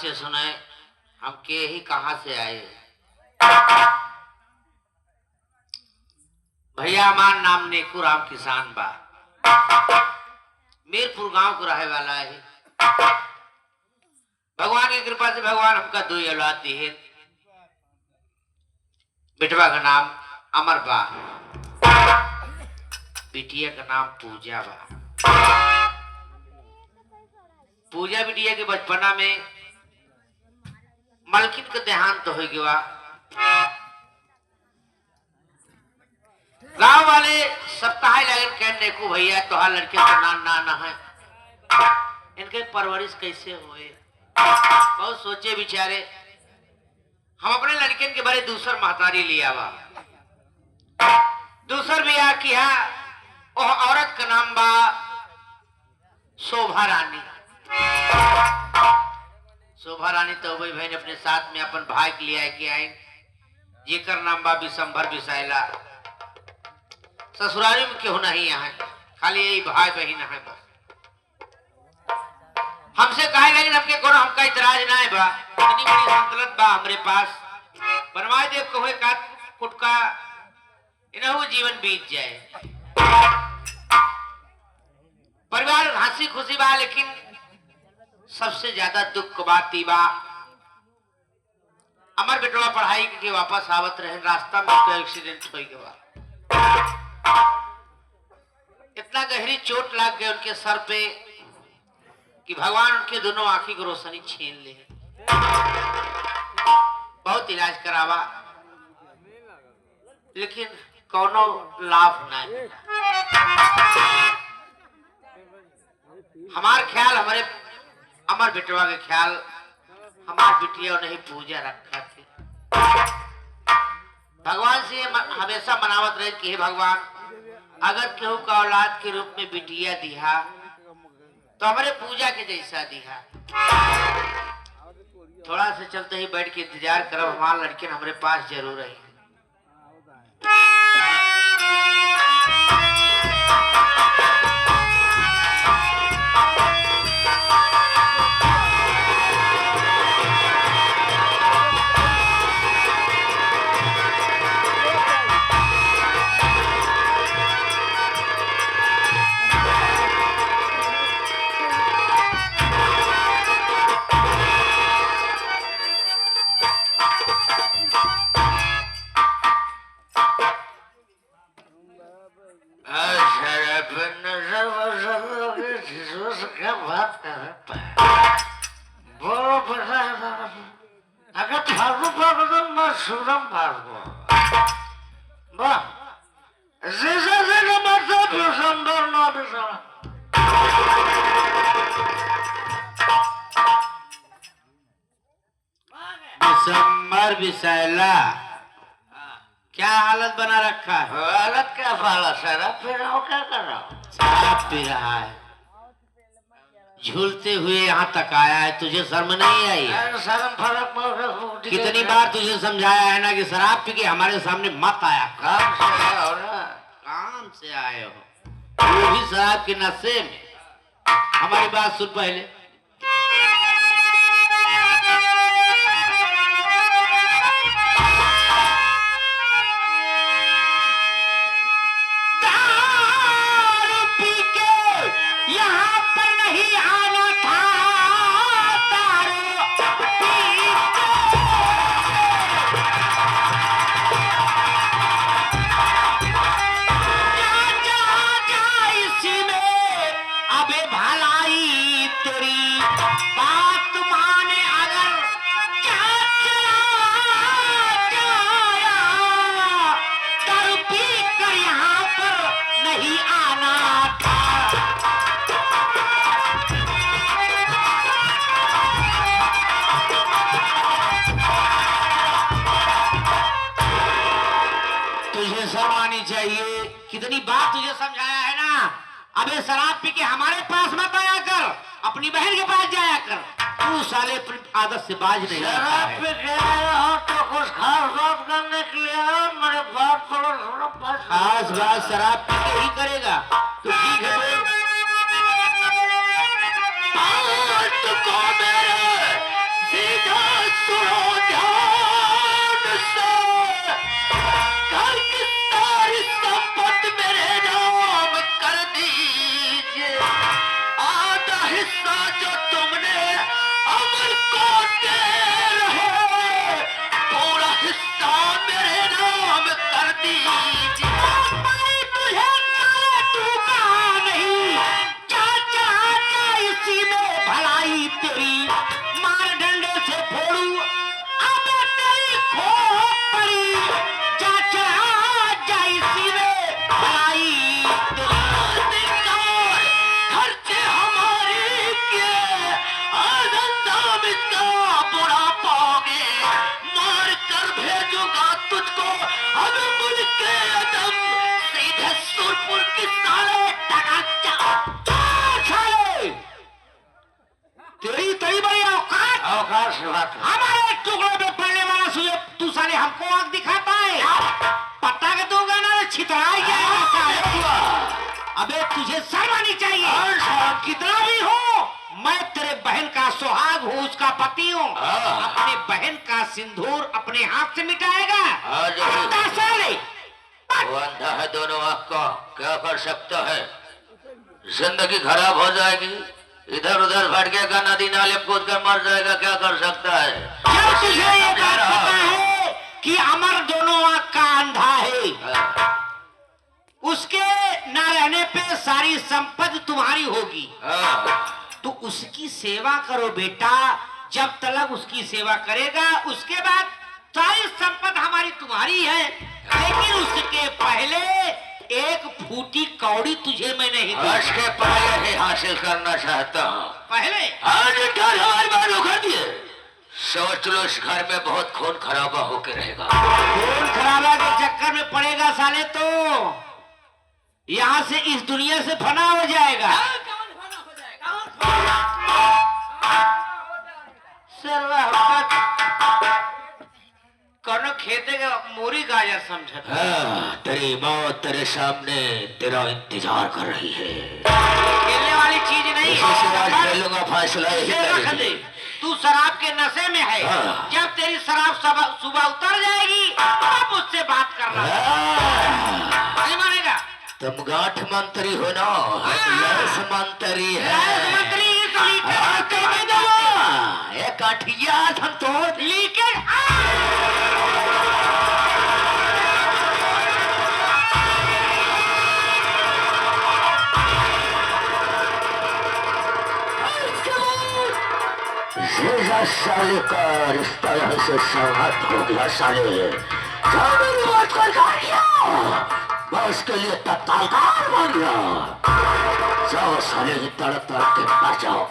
से सुने हम के ही कहां से आए। भैया हमार नाम नेकू राम किसान बा, मीरपुर गांव को रहे वाला है। भगवान की कृपा से भगवान हमका 2 औलाद दी है। बेटवा का नाम अमर बा, बिटिया का नाम पूजा बा। पूजा बिटिया के बचपना में मलकिन का देहांत तो हो गया। गांव वाले सप्ताह लगन कहने को भैया तोहार लड़के का ना है, इनके परवरिश कैसे हुए। बहुत सोचे विचारे हम अपने लड़के के बारे दूसर महतारी लिया बा। दूसर ब्याह किया, वह औरत का नाम बा शोभा रानी। शोभा रानी तो वही बहन अपने साथ में अपन भाई के लिए के आए, जेकर नाम बा विशंभर विशाला। ससुराली में क्यों नहीं यहाँ, खाली यही भाई बहन है बस। हमसे कहे लेकिन हमके कोनो हमका इतराज ना है बा, इतनी बड़ी संतलत बा हमरे पास। बनवाए देव कहे का कुटका इनहु जीवन बीत जाए। परिवार हंसी खुशी बा, लेकिन सबसे ज्यादा दुख की बात बा अमर बेटवा पढ़ाई के वापस आवत रहे, रास्ता में उसका एक्सीडेंट हो गया। इतना गहरी चोट लग गई उनके सर पे कि भगवान उनके दोनों आंखी को रोशनी छीन ले। बहुत इलाज करावा लेकिन कोनो लाभ नहीं। हमार ख्याल हमारे अमर बेटवा के ख्याल हमार बिटिया नहीं पूजा रखा थी। भगवान से हमेशा मनावत रहे कि हे भगवान, अगर केहू का औलाद के रूप में बिटिया दिया तो हमारे पूजा के जैसा दिया। थोड़ा से चलते ही बैठ के इंतजार करो, हमारा लड़के हमारे पास जरूर रही। विशंभर विशाला क्या हालत बना रखा है? हालत क्या फाला, शराब पी रहा हो, क्या कर रहा हो? शराब पी रहा है, झूलते हुए यहाँ तक आया है, तुझे शर्म नहीं आई? शर्म फर्क कितनी बार तुझे समझाया है ना कि शराब पी के हमारे सामने मत आया। काम से आया हो ना? काम से आए हो, वो भी शराब के नशे में। हमारी बात सुन पहले। चाहिए, कितनी बार तुझे समझाया है ना, अबे शराब पी के हमारे पास मत आया कर, अपनी बहन के पास जाया कर। तू साले अपनी आदत से बाज नहीं आता है। शराब पी के आया हो तो कुछ खास बात करने के लिए आया, मेरे बात थोड़ा खास बात शराब पी के ही करेगा तो ठीक है। तुमको मेरे मुर्गी साले साले तेरी तेरी बड़ी औकात अवकाश से बात है। हमारे टुकड़ों में पड़ने वाला सुबह तू साले हमको आग दिखाता है पता के दूंगा ना छितराई जाएगा साले अबे तुझे शर्म आनी चाहिए कितना भी हो मैं तेरे बहन का सुहाग हूँ उसका पति हूँ अपने बहन का सिंदूर अपने हाथ से मिटाएगा साले वो अंधा है दोनों आँख का क्या कर सकता है जिंदगी खराब हो जाएगी इधर उधर भटकेगा नदी नाले कूद कर मर जाएगा क्या कर सकता है जब तुझे ये बात पता है कि अमर दोनों आँख का अंधा है उसके ना रहने पे सारी संपत्ति तुम्हारी होगी तो उसकी सेवा करो बेटा जब तक उसकी सेवा करेगा उसके बाद सारी संपत्ति हमारी तुम्हारी है लेकिन उसके पहले एक फूटी कौड़ी तुझे मैं नहीं दूंगा उसके पहले ही हासिल करना चाहता हूँ पहले कर दिए सोच लो इस घर में बहुत खून खराबा होके रहेगा खून खराबा के चक्कर में पड़ेगा साले तो यहाँ से इस दुनिया से फना हो जाएगा कौनो खेते का मूरी गाजर समझ तेरी मौत तेरे सामने तेरा इंतजार कर रही है खेलने वाली चीज नहीं है खेलूंगा फैसला रख दे तू शराब के नशे में है जब तेरी शराब सुबह उतर जाएगी तब उससे बात करना नहीं मानेगा तुम गांठ मंत्री हो ना यश मंत्री है मंत्री काठिया हम तो लीकेज साले का रिश्ता यहाँ से समाप्त हो गया साले मेरी बात मैं उसके लिए तत्काल बन गया जाओ साले ही तड़प तड़प के मर जाओ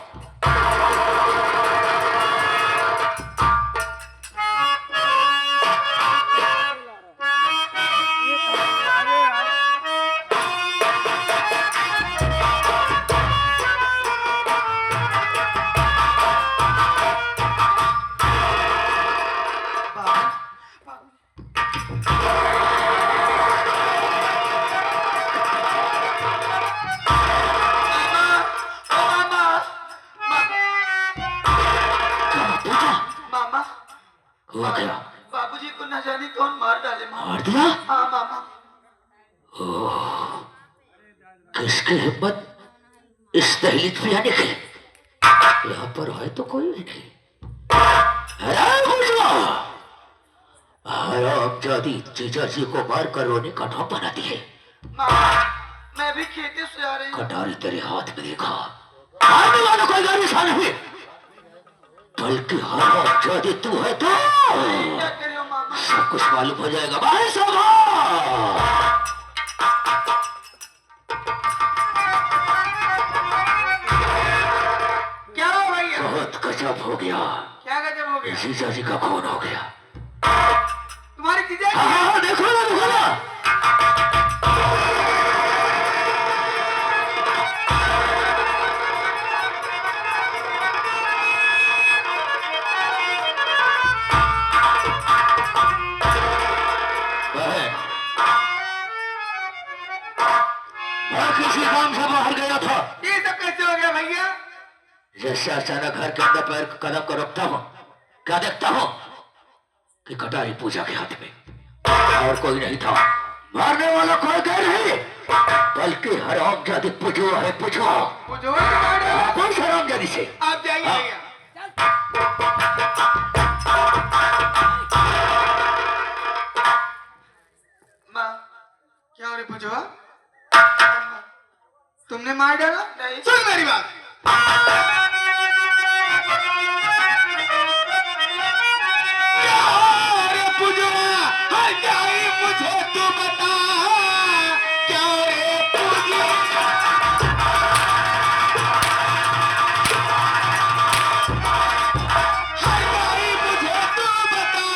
बाबूजी को न जाने कौन मार डाले मार दिया हाँ मामा किसकी हिम्मत इस दहलीज पे आने की यहाँ पर है तो कोई नहीं जादी जीजा जी को मार कर रोने का ढोंग बना दिए मामा मैं भी खेते से आ रही हूँ कटारी तेरे हाथ में देखा आने वाला कोई गाड़ी सा नहीं बल्कि हर जादी तू है तो क्या करे हो मामा सब कुछ मालूम हो जाएगा भाई साहब क्या हो भैया बहुत गजब हो गया क्या गजब हो गया जीजा जी का खून हो गया तुम्हारी चीजें हाँ देखो ना किसी काम से बाहर गया था ये सब कैसे हो गया भैया जैसे अचानक घर के अंदर पैर कदम को रखता हूँ क्या देखता हूँ कि कटारी पूजा के हाथ में और कोई नहीं था मारने वाला कोई गैर नहीं बल्कि हराम जाति पुजो है पुजो कौन सा हराम जाति से आप जाइए भैया माँ क्या हो रही पूछो तुमने मार डाला नहीं सुन मेरी बात मुझे तू बता क्या रे पूजा मुझे तू बता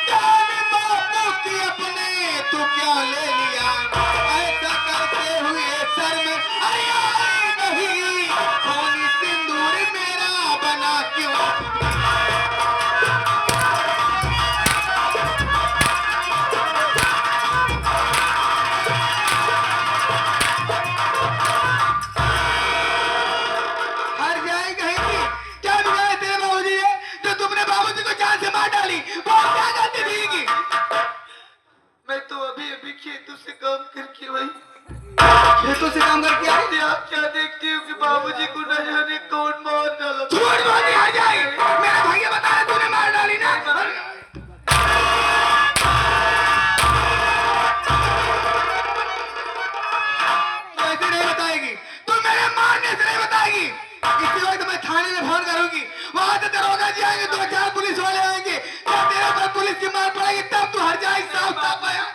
जान बापू की अपने तू क्या ले लिया ऐसा करते खेतों से काम करके वही खेतों से काम करके आए आप क्या देखते हो कि बाबूजी को न जाने कौन मार डाला। झूठ बोलती आ जाए, मेरा भैया बता रहा तूने मार डाली ना। तो ऐसे नहीं बताएगी, तुम मेरे मारने से नहीं बताएगी। इसी वक्त मैं थाने में फोन करूंगी, वहां से दरोगा जी आएंगे, 2-4 पुलिस वाले आएंगे, जब तेरे पर पुलिस की मार पड़ेगी तब तू हट जाएगी। साफ साफ आया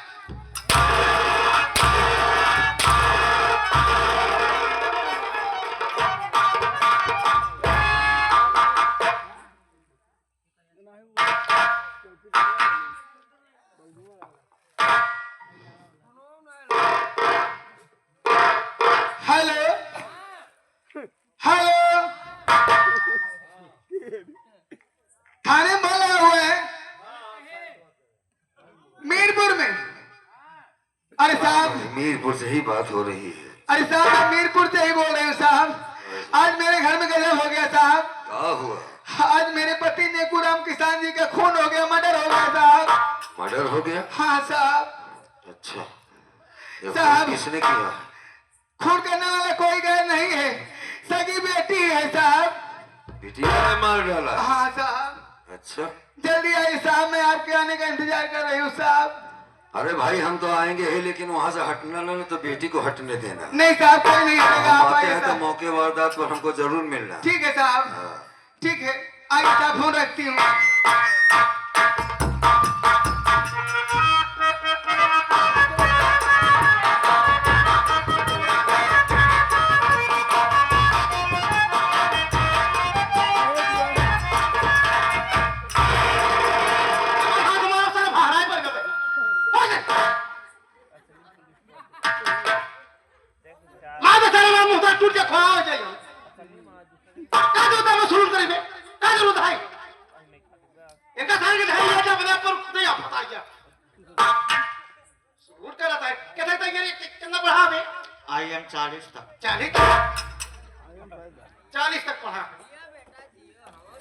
हेलो हेलो, थाने में बोल रहे हुए हैं मीरपुर में। अरे साहब, मीरपुर से ही बात हो रही है। अरे साहब मैं मीरपुर से ही बोल रहे हूँ साहब। आज मेरे घर में गजब हो गया साहब। क्या हुआ? आज मेरे पति नेकूराम किसान जी का खून हो गया, मर्डर हो गया साहब। मर्डर हो गया? हाँ साहब। अच्छा, ये साहब। किसने किया? खून करने वाला कोई गैर नहीं है, सगी बेटी है साहब। बिटिया ने मार डाला? हाँ साहब। अच्छा, जल्दी आइए साहब, मैं आपके आने का इंतजार कर रही हूँ साहब। अरे भाई हम तो आएंगे ही, लेकिन वहाँ से हटना ना तो बेटी को हटने देना। नहीं साहब, कोई नहीं हटेगा, हम आप आते आइए हैं तो साहब। मौके वारदात पर हमको जरूर मिलना। ठीक है साहब, हाँ। ठीक है, आइए साहब, फोन रखती हूँ। आई एम 40 तक 40 तक पढ़ा।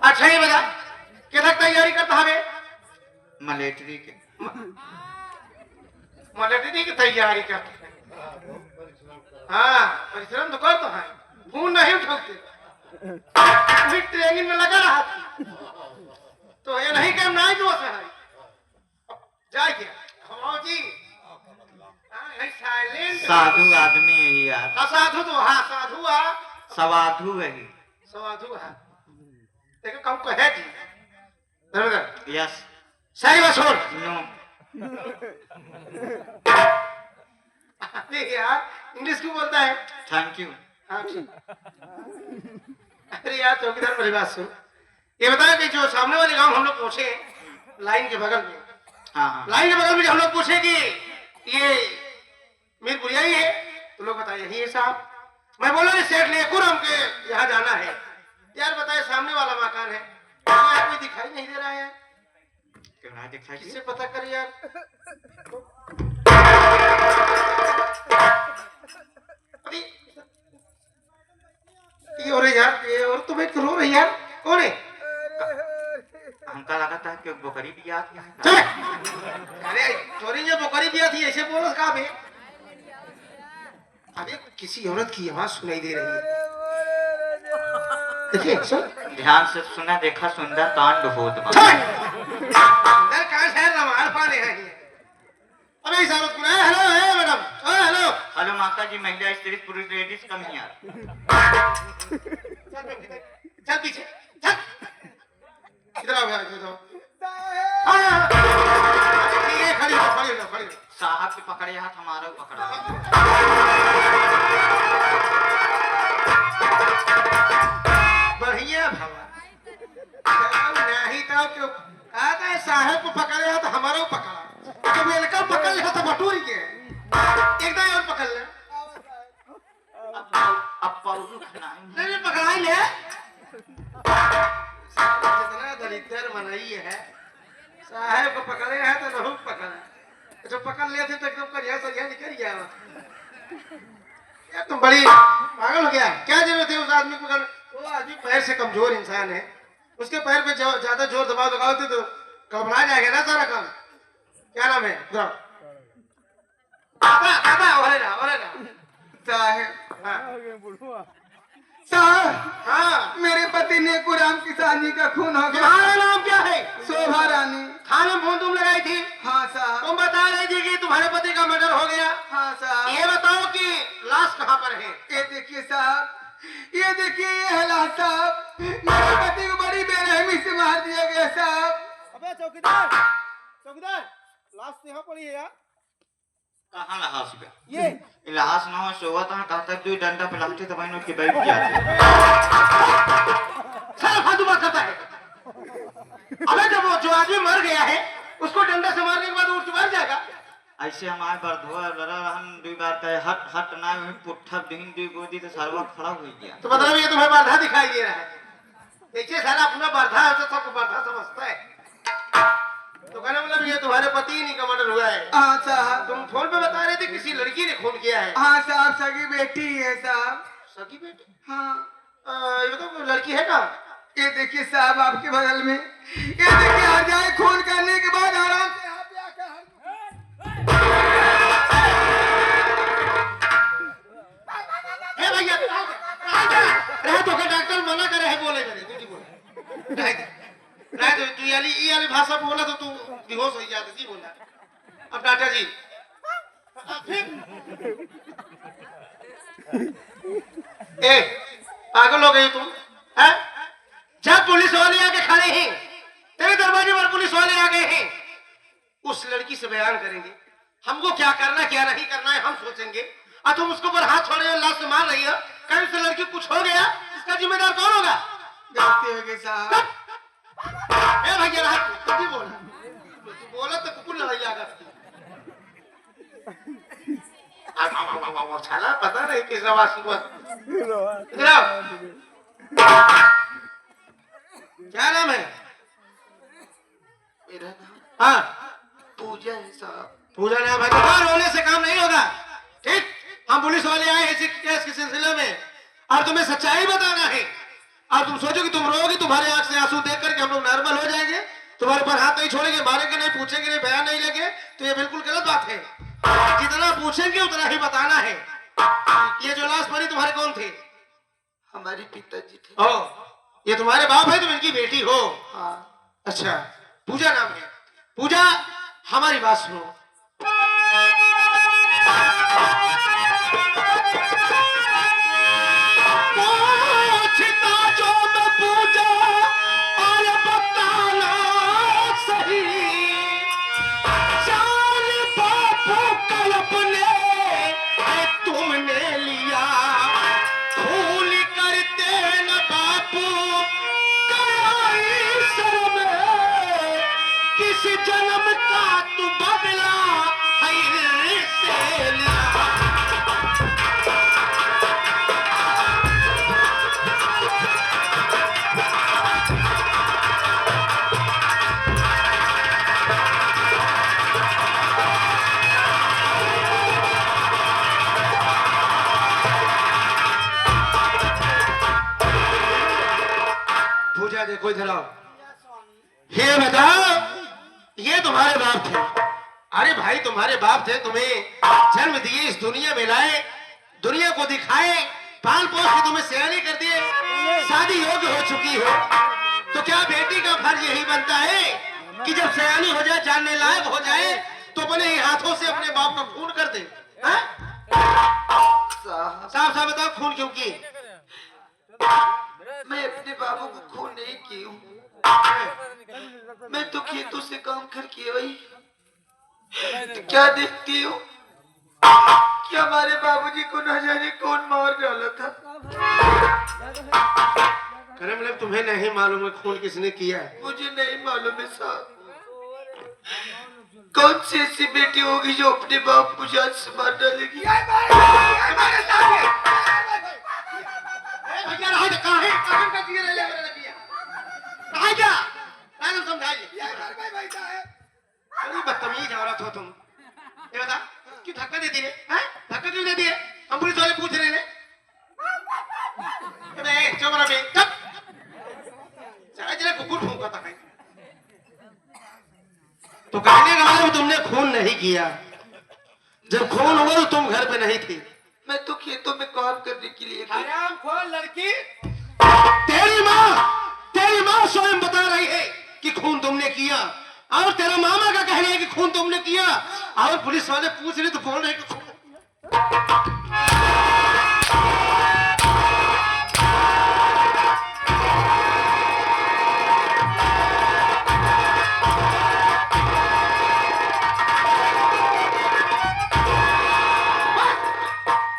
अच्छा ये बता, कितना तैयारी करता है? मिलिट्री के मिलिट्री की तैयारी करते हैं। हाँ, परिश्रम तो करता है, फोन नहीं उठाते, भी ट्रेनिंग में लगा रहा था। तो ये नहीं काम नहीं दोस्त है। जाइए हाँ जी, साइलेंट साधु आदमी है यार। साधु तो हाँ, साधु हाँ, सवाधु है ही। साधु हाँ। देखो कम कहे जी धर्मधर यस सही बात छोड़। नो अरे यार इंग्लिश क्यों बोलता है? Thank you. हाँ, ठीक। अरे यार चौकीदार मेरी बात सुन, ये बताया कि जो सामने वाले गांव हम लोग पूछे लाइन के बगल में, हाँ हाँ लाइन के बगल में हम लोग पूछे कि ये मीरपुरिया ही है, तो लोग बताए यही है साहब। मैं बोला सेठ नेकुरम के यहाँ जाना है। यार बताए सामने वाला मकान है, यार कोई दिखाई नहीं दे रहा है। क्यों दिखाई किससे पता कर यार? ये और यार, ये और तो मैं रो रही यार, कौन है? हमका लगा था कि बकरी दिया था। चल अरे चोरी जो बकरी दिया थी ऐसे बोलो कहा बे? अरे किसी औरत की आवाज सुनाई दे रही है, देखिए सुन। ध्यान से सुना, देखा, सुंदर कांड होत बा। अंदर कहां से रमाल पाने हैं? अबे इस औरत को हेलो है मैडम, हेलो हेलो माता जी, महिला स्त्री पुरुष लेडीज कम हियर। चल पीछे चल, इधर आओ यार, इधर आओ। ठीक है, खड़ी हो खड़ी हो खड़ी हो। साहब के पकड़े हाथ हमारा पकड़ा। बढ़िया भवा नहीं तो क्यों आता है? साहब को पकड़े हाथ हमारा पकड़ा, तो वेलकम पकड़ ले तो भटूरी के एकदम और पकड़ ले। अब पौधु खनाई नहीं पकड़ाई ले, जितना दरिद्र बनाई है साहब को पकड़े हैं तो नहीं पकड़ा, जो पकड़ लिए थे तो एकदम करिया सरिया निकल गया। यार तुम बड़ी पागल हो गया, क्या जरूरत है उस आदमी को? वो आदमी पैर से कमजोर इंसान है, उसके पैर पे ज्यादा जोर दबाव लगाओगे तो गड़बड़ा जाएगा ना सारा काम। क्या नाम है? साहब हाँ, मेरे पति ने गुलाम किसानी का खून हो गया। तुम्हारा नाम क्या है? शोभा रानी। थाने में फोन तुम लगाई थी, हाँ साहब। तुम बता रही थी कि तुम्हारे पति का मर्डर हो गया। हाँ साहब। ये बताओ कि लाश कहाँ पर है? ये देखिए साहब, ये देखिए, ये है लाश साहब। मेरे पति को बड़ी बेरहमी से मार दिया गया साहब। अबे चौकीदार, चौकीदार, लाश यहाँ पड़ी है यार। कहाँ लहास पे? ये लहास ना हो सोवा तो कहता तू डंडा पे लगते तो भाई नोट के बैठ जाते। साला फालतू बात करता है। अबे जब वो जो आदमी मर गया है उसको डंडा से मारने के बाद उठ के मर जाएगा। ऐसे हमारे पर धोआ लड़ा हम दुई बार कहे हट हट ना में पुट्ठा दिन दुई गोदी तो सर्वा खड़ा हो गया। तो मतलब ये तुम्हें बाधा दिखाई दे रहा है। देखिए साला अपना बाधा है तो सबको बाधा समझता है। तो कहना मतलब ये तुम्हारे पति ही नहीं का मर्डर हुआ है। हाँ साहब। तुम फोन पे बता रहे थे किसी लड़की ने खून किया है। हाँ साहब, सगी बेटी है साहब। सगी बेटी? हाँ। ये तो लड़की है ना? ये देखिए साहब आपके बगल में, ये देखिए आ जाए खून करने के बाद आराम से यहाँ पे आकर भैया रहे तो के डॉक्टर मना करे है बोले करे तू जी बोल रहे तो तू ये वाली भाषा बोला तो तू बेहोश हो जाता जी बोला। अब डॉक्टर जी ए पागल हो गई तुम हैं? जब पुलिस वाले आके खड़े हैं तेरे दरवाजे पर पुलिस वाले आ गए हैं उस लड़की से बयान करेंगे हमको क्या करना क्या नहीं करना है हम सोचेंगे और तुम उसके ऊपर हाथ छोड़े हो लाश से मार रही हो। कहीं से लड़की कुछ हो गया इसका जिम्मेदार कौन होगा? गलती हो गई साहब। ए भैया रहा तू भी बोला तू बोला तो कुकुर लड़ाई आ गई। छाला पता नहीं किस आवाज की इधर आओ। क्या नाम है? मेरा नाम हाँ पूजा है साहब। पूजा नाम है। तो रोने से काम नहीं होगा। ठीक, हम पुलिस वाले आए इसी केस के सिलसिले में और तुम्हें सच्चाई बताना है। और तुम सोचो कि तुम रोगी तुम्हारे आंख से आंसू देख करके हम लोग नॉर्मल हो जाएंगे, तुम्हारे ऊपर हाथ नहीं छोड़ेंगे, मारेंगे नहीं, पूछेंगे नहीं, बयान नहीं लेंगे, तो ये बिल्कुल गलत बात है। जितना पूछेंगे उतना ही बताना है। ये जो लाश पड़ी तुम्हारे कौन थे? हमारे पिताजी थे। ओ, ये तुम्हारे बाप है, तुम इनकी बेटी हो? हाँ। अच्छा, पूजा नाम है। पूजा हमारी बात सुनो। जन्म का तू बदला से लिया। पूजा देखो इधर आओ। ये बताओ ये तुम्हारे बाप थे? अरे भाई तुम्हारे बाप थे, तुम्हें जन्म दिए, इस दुनिया में लाए, दुनिया को दिखाए, पाल पोस के तुम्हें सयानी कर दिए, शादी योग्य हो चुकी हो, तो क्या बेटी का फर्ज यही बनता है कि जब सयानी हो जाए, जानने लायक हो जाए, तो अपने ही हाथों से अपने बाप का खून कर दे? साफ साफ बताओ खून क्यों की? मैं अपने बाबू को खून नहीं की हूँ। मैं तो खेतों से काम करके आई। तो क्या देखती हूँ कि हमारे बाबूजी को न जाने कौन मार डाला था। करे मतलब तुम्हें नहीं मालूम है खून किसने किया है? मुझे नहीं मालूम है साहब। कौन सी ऐसी बेटी होगी जो अपने बाप को जान से मार डालेगी? बदतमीज औरत हो तुम। ये बता क्यों धक्का देती है? धक्का क्यों देती है? हम पुलिस वाले पूछ रहे हैं। कुकुर भौंकता है। तो कहने का मतलब तुमने खून नहीं किया। जब खून हुआ तो तुम घर पे नहीं थी, मैं तो खेतों में काम करने के लिए गई। हराम खोर लड़की, तेरी माँ स्वयं बता रही है कि खून तुमने किया, और तेरा मामा का कहना है कि खून तुमने किया, और पुलिस वाले पूछ रहे तो बोल रहे कि खून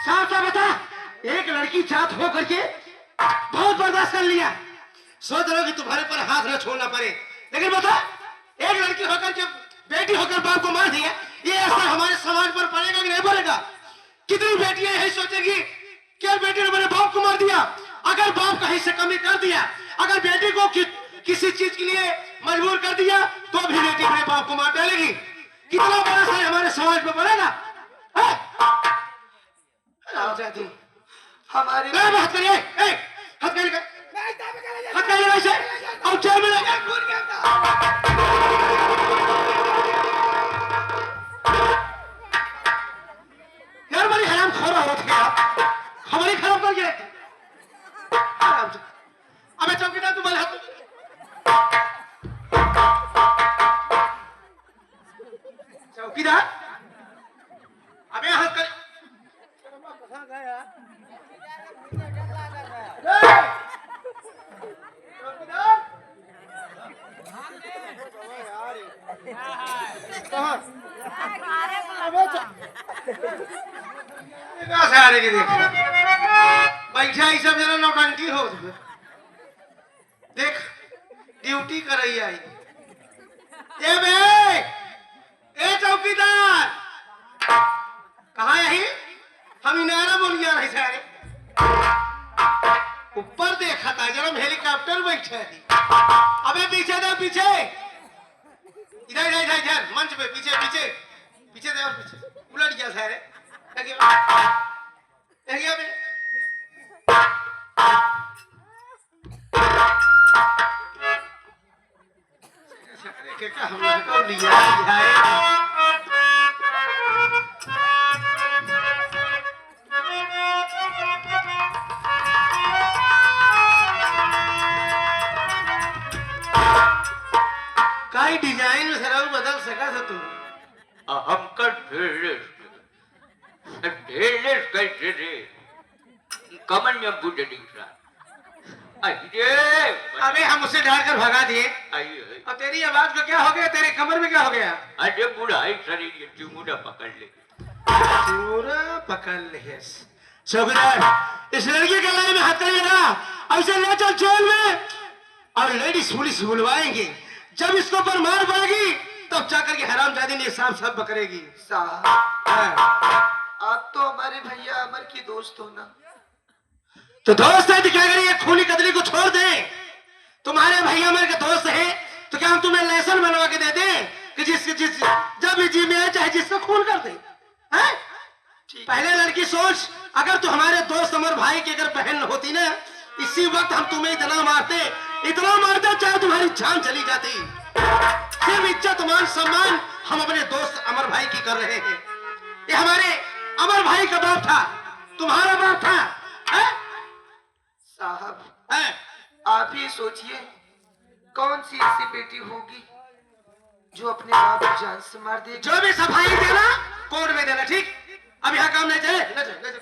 साफ साफ बता। एक लड़की जात हो करके बहुत बर्दाश्त कर लिया, सोच रहा हूं कि तुम्हारे पर हाथ न छोड़ना पड़े, लेकिन बता, एक लड़की होकर जब बेटी होकर बाप को मार दिया, ये असर हमारे समाज पर पड़ेगा कि नहीं पड़ेगा? कितनी बेटियां यही सोचेगी कि बेटी ने मेरे बाप को मार दिया, अगर बाप कहीं से कमी कर दिया, अगर बेटी को किसी चीज के लिए मजबूर कर दिया, तो भी बेटी अपने बाप को मार डालेगी। कितना बड़ा असर हमारे समाज पर पड़ेगा? हमारे हथ करिए, हथ करिए, हथ करिए वैसे, और जेल में लगे। यार बड़ी हराम खोर औरत है आप, हमारी खराब कर गए। अबे चौकीदार तुम्हारे हाथ चौकीदार, अबे हाथ कर कहाँ से आ रही देख बैठा ही सब जना नौटंकी हो देख ड्यूटी कर रही आई। ए बे, ए चौकीदार, कहाँ यही हम इनारा बोलिया रही सारे ऊपर देखा था जरा हम हेलीकॉप्टर बैठे थी। अबे पीछे दे, पीछे इधर इधर इधर इधर मंच पे पीछे पीछे पीछे दे, और पीछे उलट गया सारे क्या हम को लिया काई डिजाइन में सराउ बदल सका था तू? हम कर ढेर कैसे रे कमन में बुढ़े दिखा। अबे हम उसे डाल कर भगा दिए, और तेरी आवाज को क्या हो गया, तेरे कमर में क्या हो गया? अरे बूढ़ा है शरीर चूड़ा पकड़ ले, पूरा पकड़ ले। चौकीदार, इस लड़की के गले में हाथ करेगा, अब इसे ले चल जेल में, और लेडीज पुलिस बुलवाएंगे। जब इसको पर मार पड़ेगी तब जाकर के हरामजादी ने साफ साफ बकरेगी। साहब, आप तो हमारे भैया अमर की दोस्त हो ना? तो दोस्त है तो क्या करिए, खूनी कतली को छोड़ दे। तुम्हारे भैया अमर के दोस्त है तो क्या हम तुम्हें लाइसेंस बनवा के दे दें कि जिस जब भी जी में है चाहे जिसको खून कर दे? हैं? पहले लड़की सोच, अगर तू हमारे दोस्त अमर भाई की अगर बहन होती ना, इसी वक्त हम तुम्हें इतना मारते चाहे तुम्हारी जान चली जाती। सिर्फ इज्जत मान सम्मान हम अपने दोस्त अमर भाई की कर रहे हैं। ये हमारे अमर भाई का बाप था, तुम्हारा बाप था। साहब, है? आप ही सोचिए कौन सी ऐसी बेटी होगी जो अपने बाप को जान से मार देगी। जो भी सफाई देना कोर्ट में देना, ठीक? अब यहाँ काम नहीं चले, ले चल।